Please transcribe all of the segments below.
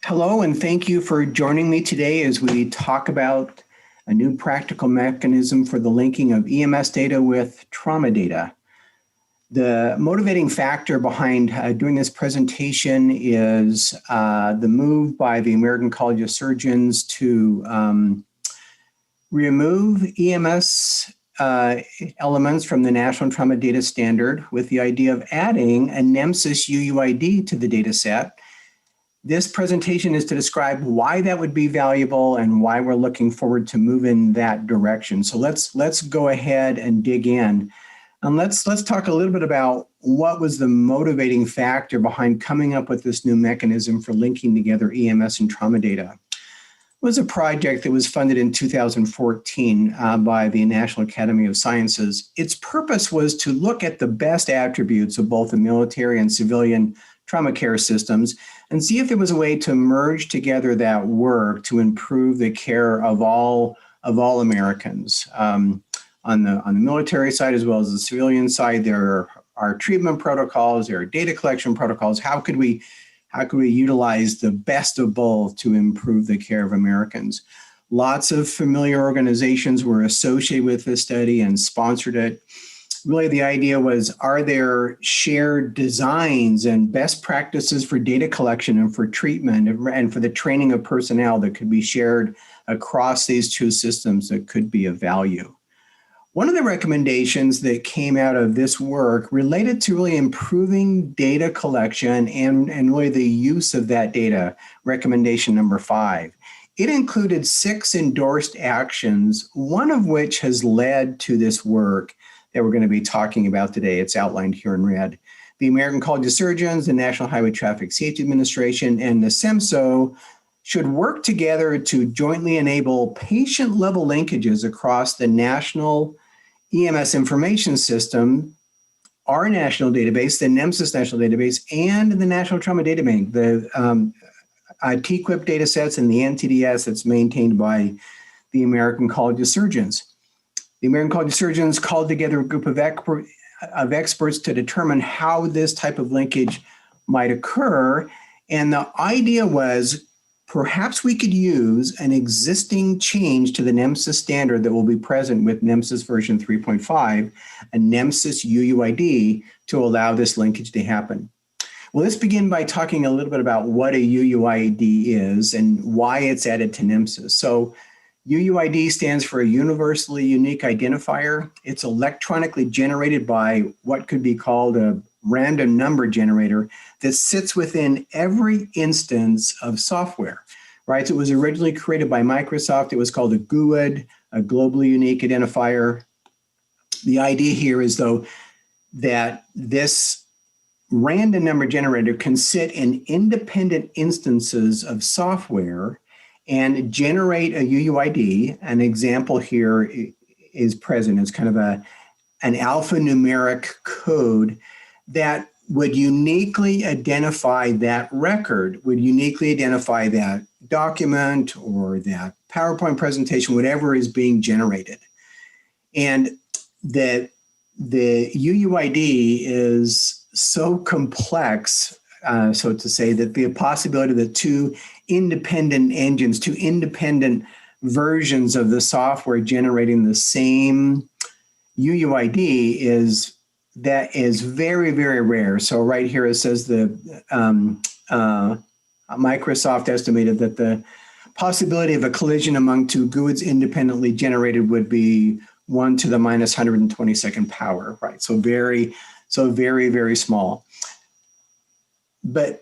Hello, and thank you for joining me today as we talk about a new practical mechanism for the linking of EMS data with trauma data. The motivating factor behind doing this presentation is the move by the American College of Surgeons to remove EMS elements from the National Trauma Data Standard with the idea of adding a NEMSIS UUID to the data set. This presentation is to describe why that would be valuable and why we're looking forward to move in that direction. So let's go ahead and dig in. And let's talk a little bit about what was the motivating factor behind coming up with this new mechanism for linking together EMS and trauma data. It was a project that was funded in 2014 by the National Academy of Sciences. Its purpose was to look at the best attributes of both the military and civilian trauma care systems and see if there was a way to merge together that work to improve the care of all Americans. On the military side as well as the civilian side, there are treatment protocols, there are data collection protocols. How could we utilize the best of both to improve the care of Americans? Lots of familiar organizations were associated with this study and sponsored it. Really, the idea was, are there shared designs and best practices for data collection and for treatment and for the training of personnel that could be shared across these two systems that could be of value? One of the recommendations that came out of this work related to really improving data collection and really the use of that data, recommendation number 5. It included 6 endorsed actions, one of which has led to this work that we're going to be talking about today. It's outlined here in red. The American College of Surgeons, the National Highway Traffic Safety Administration, and the SEMSO should work together to jointly enable patient-level linkages across the National EMS Information System, our national database, the NEMSIS national database, and the National Trauma Data Bank, the TQIP data sets and the NTDS that's maintained by the American College of Surgeons. The American College of Surgeons called together a group of experts to determine how this type of linkage might occur. And the idea was perhaps we could use an existing change to the NEMSIS standard that will be present with NEMSIS version 3.5, a NEMSIS UUID, to allow this linkage to happen. Well, let's begin by talking a little bit about what a UUID is and why it's added to NEMSIS. So UUID stands for a Universally Unique Identifier. It's electronically generated by what could be called a random number generator that sits within every instance of software, right? So it was originally created by Microsoft. It was called a GUID, a Globally Unique Identifier. The idea here is, though, that this random number generator can sit in independent instances of software and generate a UUID. An example here is present. It's kind of an alphanumeric code that would uniquely identify that record, would uniquely identify that document or that PowerPoint presentation, whatever is being generated. And the UUID is so complex, so to say, that the possibility that two independent engines, two independent versions of the software generating the same UUID is very, very rare. So right here it says the Microsoft estimated that the possibility of a collision among two GUIDs independently generated would be 1 to the minus 122nd power, right? So very, very small. But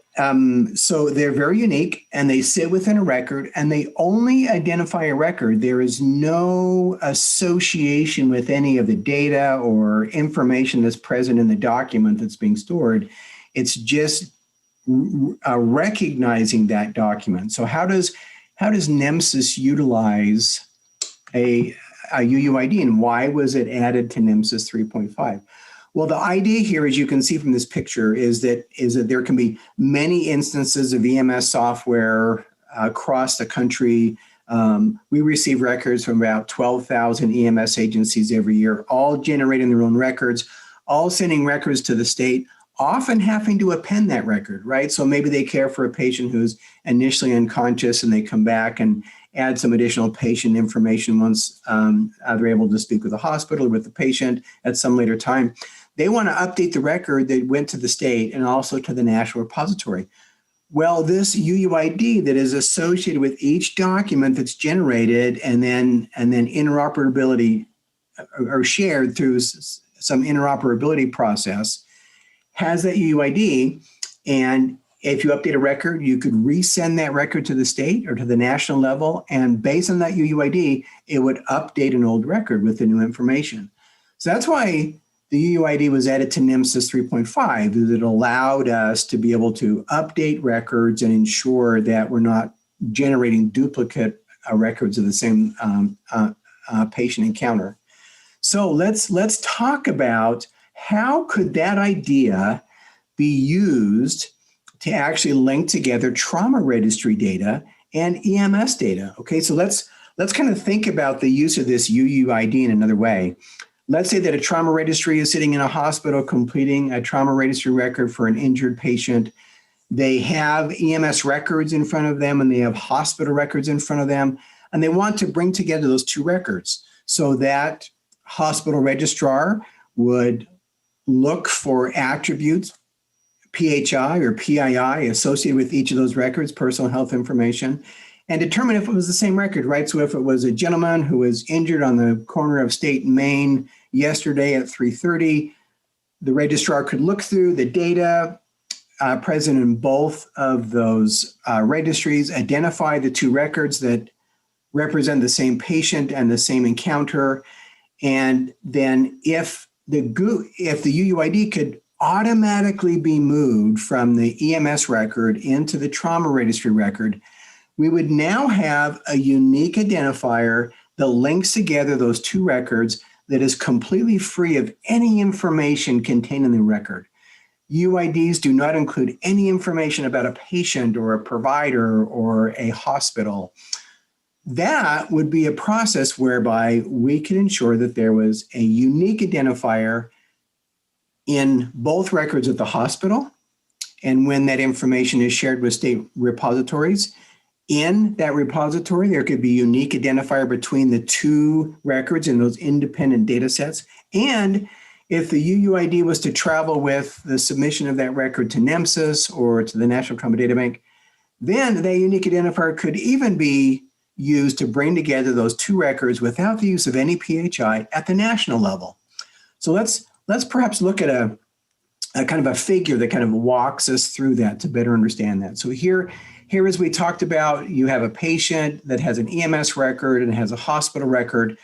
so they're very unique and they sit within a record and they only identify a record. There is no association with any of the data or information that's present in the document that's being stored. It's just recognizing that document. So how does NEMSIS utilize a UUID, and why was it added to NEMSIS 3.5? Well, the idea here, as you can see from this picture, is that there can be many instances of EMS software across the country. We receive records from about 12,000 EMS agencies every year, all generating their own records, all sending records to the state, often having to append that record, right? So maybe they care for a patient who's initially unconscious and they come back and add some additional patient information once they're able to speak with the hospital or with the patient at some later time. They want to update the record that went to the state and also to the national repository. Well, this UUID that is associated with each document that's generated and then interoperability or shared through some interoperability process has that UUID. And if you update a record, you could resend that record to the state or to the national level. And based on that UUID, it would update an old record with the new information. So that's why the UUID was added to NEMSIS 3.5, that it allowed us to be able to update records and ensure that we're not generating duplicate records of the same patient encounter. So let's talk about how could that idea be used to actually link together trauma registry data and EMS data. Okay, so let's kind of think about the use of this UUID in another way. Let's say that a trauma registry is sitting in a hospital completing a trauma registry record for an injured patient. They have EMS records in front of them and they have hospital records in front of them, and they want to bring together those two records so that hospital registrar would look for attributes, PHI or PII associated with each of those records, personal health information, and determine if it was the same record, right? So if it was a gentleman who was injured on the corner of State and Main yesterday at 3:30, the registrar could look through the data present in both of those registries, identify the two records that represent the same patient and the same encounter, and then if the UUID could automatically be moved from the EMS record into the trauma registry record, we would now have a unique identifier that links together those two records that is completely free of any information contained in the record. UIDs do not include any information about a patient or a provider or a hospital. That would be a process whereby we could ensure that there was a unique identifier in both records at the hospital, and when that information is shared with state repositories, in that repository, there could be a unique identifier between the two records in those independent data sets. And if the UUID was to travel with the submission of that record to NEMSIS or to the National Trauma Data Bank, then that unique identifier could even be used to bring together those two records without the use of any PHI at the national level. So let's perhaps look at a kind of a figure that kind of walks us through that to better understand that. So here as we talked about, you have a patient that has an EMS record and has a hospital record.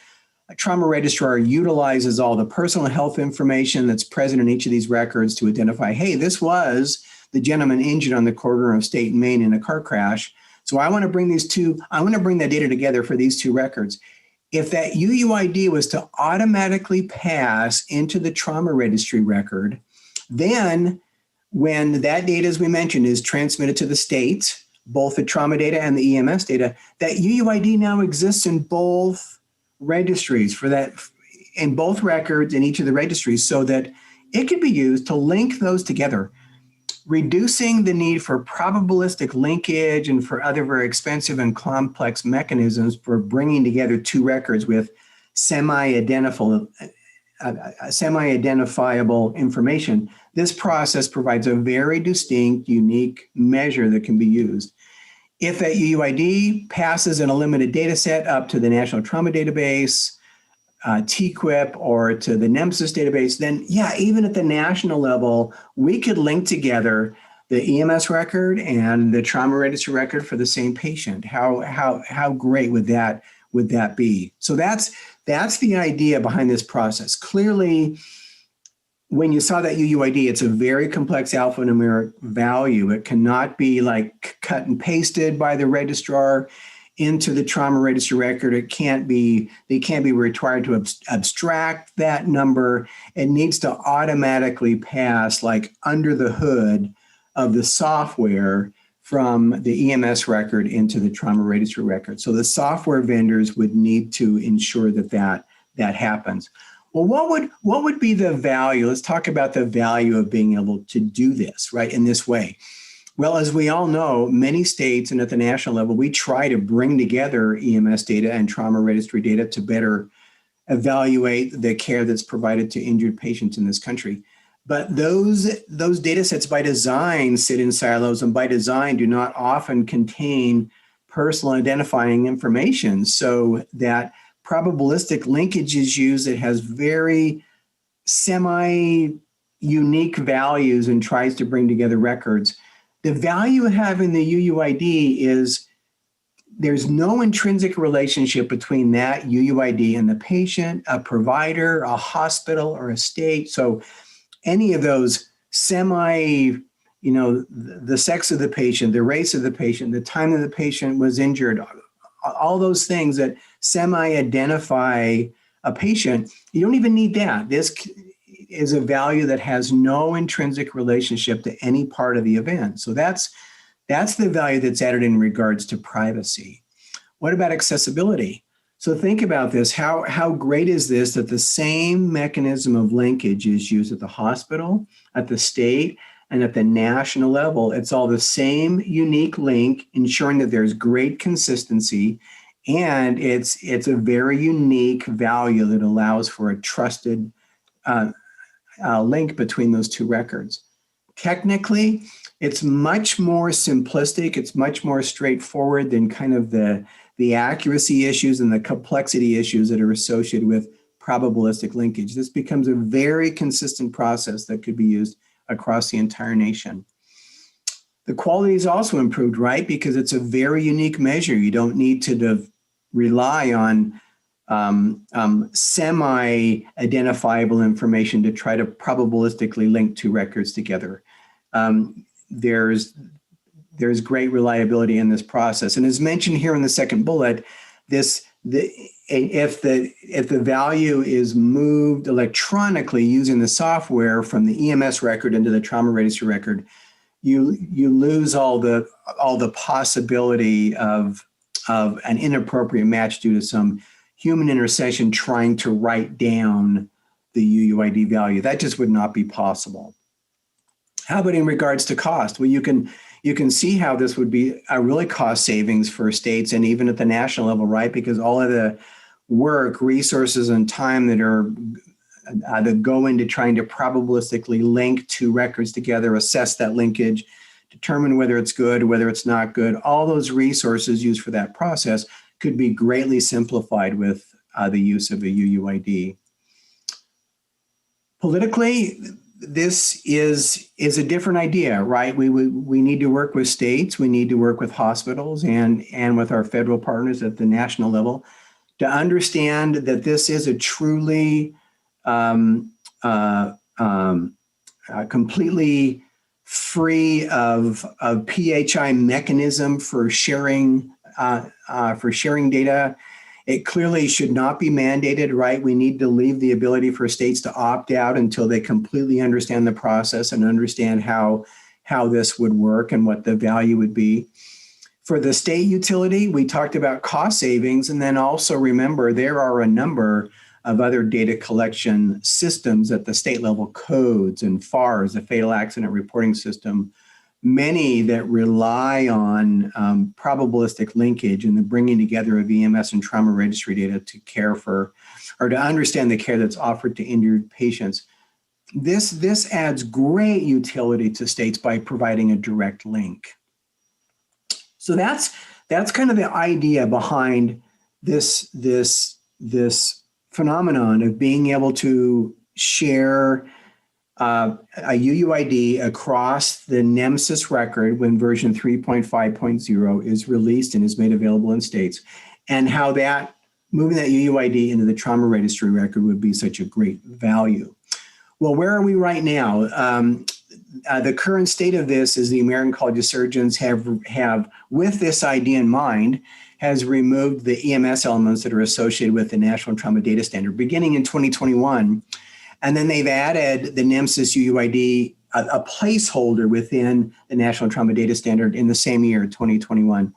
A trauma registrar utilizes all the personal health information that's present in each of these records to identify, hey, this was the gentleman injured on the corner of State and Main in a car crash. So I want to bring that data together for these two records. If that UUID was to automatically pass into the trauma registry record, then when that data, as we mentioned, is transmitted to the state, both the trauma data and the EMS data, that UUID now exists in both registries for that, in both records in each of the registries, so that it could be used to link those together, reducing the need for probabilistic linkage and for other very expensive and complex mechanisms for bringing together two records with semi-identifiable information. This process provides a very distinct, unique measure that can be used. If that UUID passes in a limited data set up to the National Trauma Database, TQIP, or to the NEMSIS database, then yeah, even at the national level, we could link together the EMS record and the trauma registry record for the same patient. How great would that be? So that's the idea behind this process. Clearly, when you saw that UUID, it's a very complex alphanumeric value. It cannot be like cut and pasted by the registrar into the trauma registry record. They can't be required to abstract that number. It needs to automatically pass like under the hood of the software from the EMS record into the trauma registry record. So the software vendors would need to ensure that happens. Well, what would be the value? Let's talk about the value of being able to do this, right, in this way. Well, as we all know, many states and at the national level, we try to bring together EMS data and trauma registry data to better evaluate the care that's provided to injured patients in this country. But those data sets by design sit in silos and by design do not often contain personal identifying information, so that probabilistic linkage is used that has very semi-unique values and tries to bring together records. The value of having the UUID is there's no intrinsic relationship between that UUID and the patient, a provider, a hospital, or a state. So any of those the sex of the patient, the race of the patient, the time that the patient was injured, all those things that semi-identify a patient, you don't even need that. This is a value that has no intrinsic relationship to any part of the event. So that's the value that's added in regards to privacy. What about accessibility? So think about this. How great is this that the same mechanism of linkage is used at the hospital, at the state, and at the national level? It's all the same unique link, ensuring that there's great consistency, and it's a very unique value that allows for a trusted link between those two records. Technically, it's much more simplistic. It's much more straightforward than kind of the accuracy issues and the complexity issues that are associated with probabilistic linkage. This becomes a very consistent process that could be used across the entire nation. The quality is also improved, right? Because it's a very unique measure. You don't need to rely on semi-identifiable information to try to probabilistically link two records together. There's great reliability in this process. And as mentioned here in the second bullet, if the value is moved electronically using the software from the EMS record into the trauma registry record, you lose all the possibility of an inappropriate match due to some human intercession trying to write down the UUID value. That just would not be possible. How about in regards to cost? Well, you can see how this would be a really cost savings for states and even at the national level, right? Because all of the work, resources, and time that go into trying to probabilistically link two records together, assess that linkage, determine whether it's good, whether it's not good, all those resources used for that process could be greatly simplified with the use of a UUID. Politically, this is a different idea, right? We need to work with states, we need to work with hospitals and with our federal partners at the national level to understand that this is a truly completely free of PHI mechanism for sharing data. It clearly should not be mandated, right? We need to leave the ability for states to opt out until they completely understand the process and understand how this would work and what the value would be. For the state utility, we talked about cost savings, and then also remember there are a number of other data collection systems at the state level, codes and FARS, the Fatal Accident Reporting System, many that rely on probabilistic linkage and the bringing together of EMS and trauma registry data to care for, or to understand the care that's offered to injured patients. This adds great utility to states by providing a direct link. So that's kind of the idea behind this phenomenon of being able to share a UUID across the NEMSIS record when version 3.5.0 is released and is made available in states, and how that moving that UUID into the trauma registry record would be such a great value. Well, where are we right now? The current state of this is the American College of Surgeons have, with this idea in mind, has removed the EMS elements that are associated with the National Trauma Data Standard beginning in 2021. And then they've added the NEMSIS UUID, a placeholder within the National Trauma Data Standard in the same year, 2021.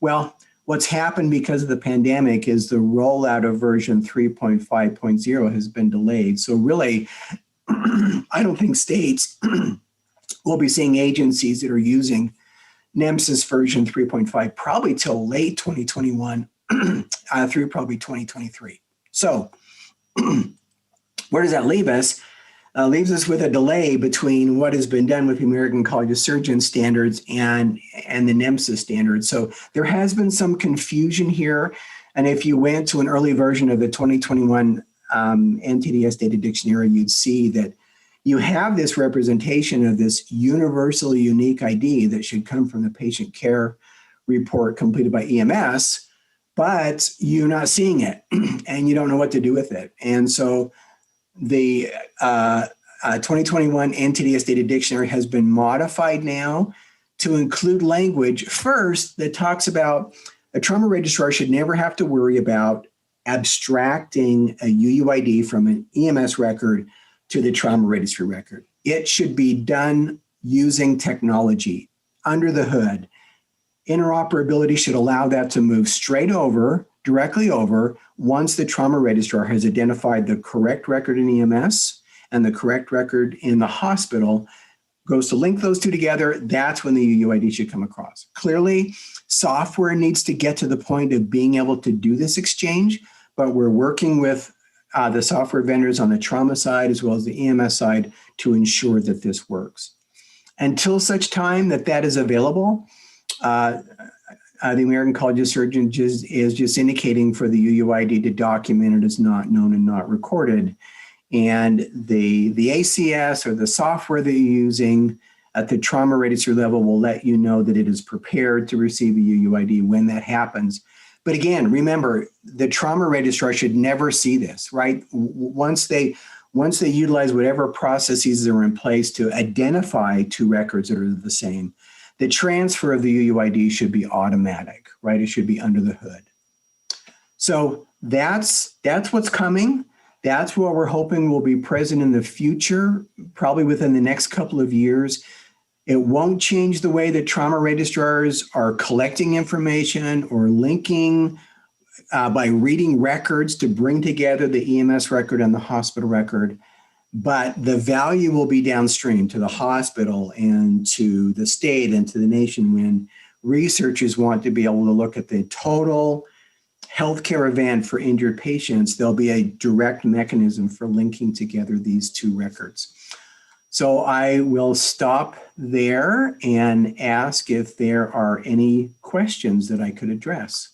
Well, What's happened because of the pandemic is the rollout of version 3.5.0 has been delayed. So really, I don't think states will be seeing agencies that are using NEMSIS version 3.5 probably till late 2021 through probably 2023. So where does that leave us? Leaves us with a delay between what has been done with the American College of Surgeons standards and the NEMSIS standards. So there has been some confusion here. And if you went to an early version of the 2021 NTDS data dictionary, you'd see that you have this representation of this universally unique ID that should come from the patient care report completed by EMS, but you're not seeing it and you don't know what to do with it. And so the 2021 NTDS data dictionary has been modified now to include language first that talks about a trauma registrar should never have to worry about abstracting a UUID from an EMS record to the trauma registry record. It should be done using technology under the hood. Interoperability should allow that to move straight over, directly over, once the trauma registrar has identified the correct record in EMS and the correct record in the hospital, goes to link those two together. That's when the UUID should come across. Clearly, software needs to get to the point of being able to do this exchange, but we're working with the software vendors on the trauma side as well as the EMS side to ensure that this works. Until such time that that is available, the American College of Surgeons is just indicating for the UUID to document it as not known and not recorded. And the ACS or the software that you're using at the trauma registry level will let you know that it is prepared to receive a UUID when that happens. But again, remember, the trauma registrar should never see this, right? Once they utilize whatever processes are in place to identify two records that are the same, the transfer of the UUID should be automatic, right? It should be under the hood. So that's what's coming. That's what we're hoping will be present in the future, probably within the next couple of years. It won't change the way that trauma registrars are collecting information or linking by reading records to bring together the EMS record and the hospital record. But the value will be downstream to the hospital and to the state and to the nation when researchers want to be able to look at the total healthcare event for injured patients. There'll be a direct mechanism for linking together these two records. So I will stop there and ask if there are any questions that I could address.